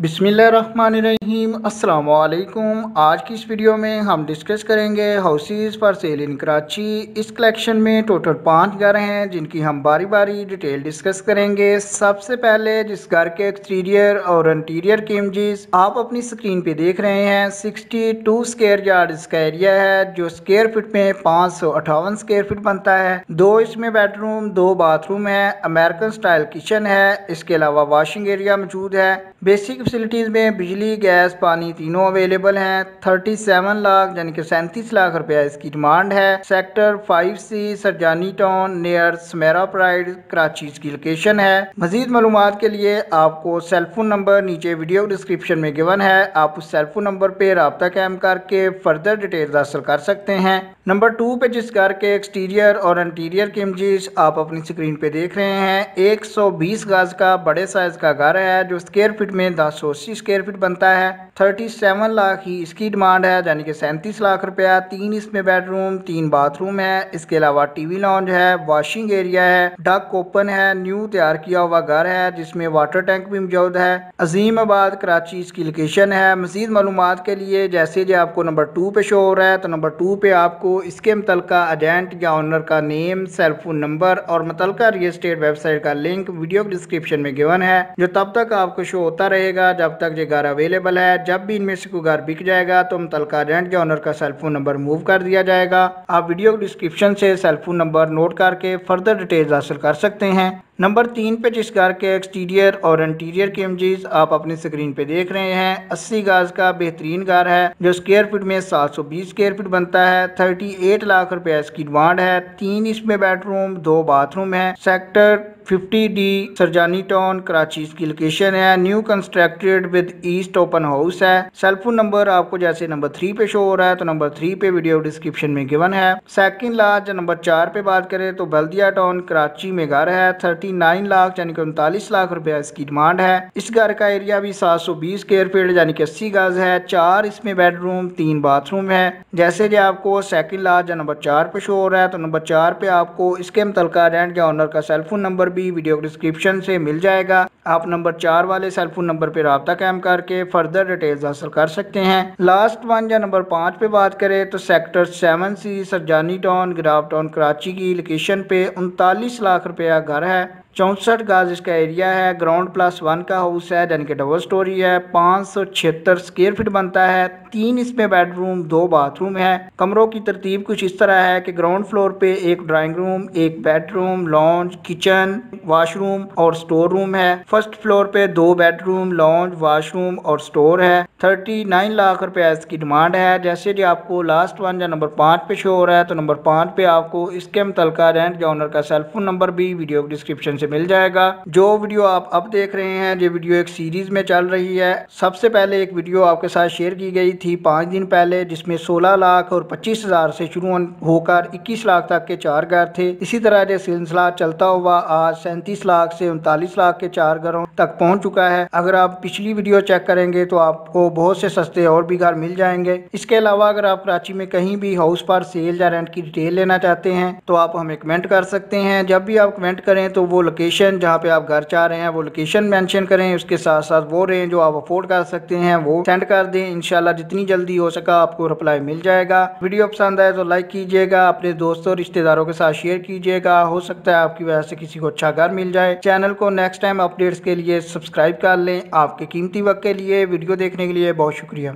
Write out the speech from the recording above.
बिस्मिल्लाहिर्रहमानिर्रहीम। अस्सलाम वालेकुम। आज की इस वीडियो में हम डिस्कस करेंगे हाउसेस फॉर सेल इन कराची। इस कलेक्शन में टोटल 5 घर हैं जिनकी हम बारी बारी डिटेल डिस्कस करेंगे। सबसे पहले जिस घर के एक्सटीरियर और इंटीरियर की इमेजेस आप अपनी स्क्रीन पे देख रहे हैं, 62 स्क्वायर यार्ड इसका एरिया है जो स्क्वायर फीट में 558 स्क्वायर फीट बनता है। 2 इसमें बेडरूम 2 बाथरूम है, अमेरिकन स्टाइल किचन है, इसके अलावा वॉशिंग एरिया मौजूद है। बेसिक फैसिलिटीज़ में बिजली गैस पानी तीनों अवेलेबल हैं। 37 लाख यानी कि 37 लाख रुपया इसकी डिमांड है। Sector 5C Sarjani town near Smera pride Karachi की लोकेशन है। मजीद मालूमात के लिए आपको सेलफोन नंबर नीचे वीडियो डिस्क्रिप्शन में गिवन है, आप उस सेलफोन नंबर पे रब्ता कायम करके फर्दर डिटेल हासिल कर सकते हैं। नंबर 2 पे जिस घर के एक्सटीरियर और इंटीरियर की इमेजेस आप अपनी स्क्रीन पे देख रहे हैं, 120 गज का बड़े साइज का घर है जो स्क्वायर फीट में 1080 स्क्वायर फीट बनता है। 37 लाख ही इसकी डिमांड है यानी कि 37 लाख रुपया। 3 इसमें बेडरूम 3 बाथरूम है, इसके अलावा टीवी लॉन्ज है, वॉशिंग एरिया है, डक ओपन है, न्यू तैयार किया हुआ घर है जिसमें वाटर टैंक भी मौजूद है। अजीमाबाद कराची इसकी लोकेशन है। मजीद मालूमात के लिए जैसे जो आपको नंबर 2 पे शो हो रहा है, तो नंबर 2 पे आपको इसके मुतलका एजेंट या ओनर का नेम, सेलफोन नंबर और मुतलका रियल एस्टेट वेबसाइट का लिंक वीडियो डिस्क्रिप्शन में गिवन है जो तब तक आपको शो होता रहेगा जब तक ये घर अवेलेबल है। जब भी इनमें से कोई घर बिक जाएगा तो मुतलका एजेंट या ओनर का सेलफोन नंबर मूव कर दिया जाएगा। आप वीडियो डिस्क्रिप्शन से सेलफोन नंबर नोट करके फर्दर डिटेल्स हासिल कर सकते हैं। नंबर 3 पे जिस घर के एक्सटीरियर और इंटीरियर की इमेजेस आप अपनी स्क्रीन पे देख रहे हैं, 80 गज का बेहतरीन घर है जो स्क्वायर फीट में 720 स्क्वायर फीट बनता है। 38 लाख रुपया इसकी डिमांड है। 3 इसमें बेडरूम 2 बाथरूम है। Sector 50D Sarjani town Karachi की लोकेशन है। New constructed with east open house है। सेलफोन नंबर आपको जैसे नंबर 3 पे शो हो रहा है तो नंबर 3 पे वीडियो डिस्क्रिप्शन में गिवन है। सेकंड लास्ट नंबर 4 पे बात करें तो बल्दिया टाउन कराची में घर है। 39 लाख यानी कि 39 लाख रुपया इसकी डिमांड है। इस घर का एरिया भी 720 स्क्वायर फीट यानी कि 80 गज है। 4 इसमें बेडरूम 3 बाथरूम है। जैसे कि आपको सेकंड लास्ट नंबर 4 पे शो हो रहा है तो नंबर 4 पे आपको इसके मुतलका रेंट या ओनर का सेलफोन नंबर भी वीडियो डिस्क्रिप्शन से मिल जाएगा। आप नंबर 4 वाले सेलफोन नंबर पे रब्ता कायम करके फर्दर डिटेल्स हासिल कर सकते हैं। लास्ट वन या नंबर 5 पे बात करें तो सेक्टर 7C सरजानी टाउन गिराव टाउन कराची की लोकेशन पे 39 लाख रुपया घर है। 64 गज इसका एरिया है। ग्राउंड +1 का हाउस है यानी कि डबल स्टोरी है। 576 स्क्वायर फीट बनता है। 3 इसमें बेडरूम 2 बाथरूम है। कमरों की तरतीब कुछ इस तरह है कि ग्राउंड फ्लोर पे एक ड्राइंग रूम, एक बेडरूम, लॉन्ज, किचन, वॉशरूम और स्टोर रूम है। फर्स्ट फ्लोर पे 2 बेडरूम, लॉन्ज, वॉशरूम और स्टोर है। 39 लाख रुपया इसकी डिमांड है। जैसे कि आपको लास्ट वन या नंबर 5 पे शो हो रहा है तो नंबर 5 पे आपको इसके मुतलका रेंट या ओनर का सेलफोन नंबर भी वीडियो डिस्क्रिप्शन से मिल जाएगा। जो वीडियो आप अब देख रहे हैं ये वीडियो एक सीरीज में चल रही है। सबसे पहले एक वीडियो आपके साथ शेयर की गई थी 5 दिन पहले जिसमें 16 लाख और 25 हज़ार से शुरू होकर 21 लाख तक के 4 घर थे। इसी तरह ये सिलसिला चलता हुआ आज 37 लाख से 39 लाख के 4 घरों तक पहुंच चुका है। अगर आप पिछली वीडियो चेक करेंगे तो आपको बहुत से सस्ते और भी घर मिल जाएंगे। इसके अलावा अगर आप कराची में कहीं भी हाउस पर सेल या रेंट की डिटेल लेना चाहते हैं तो आप हमें कमेंट कर सकते हैं। जब भी आप कमेंट करें तो वो लोकेशन जहाँ पे आप घर चाह रहे हैं वो लोकेशन मेंशन करें, उसके साथ साथ वो रेंज जो आप अफोर्ड कर सकते हैं वो सेंड कर दें। इंशाल्लाह जितनी जल्दी हो सका आपको रिप्लाई मिल जाएगा। वीडियो पसंद आए तो लाइक कीजिएगा, अपने दोस्तों रिश्तेदारों के साथ शेयर कीजिएगा। हो सकता है आपकी वजह से किसी को अच्छा घर मिल जाए। चैनल को नेक्स्ट टाइम अपडेट्स के लिए सब्सक्राइब कर लें। आपके कीमती वक्त के लिए वीडियो देखने के लिए बहुत शुक्रिया।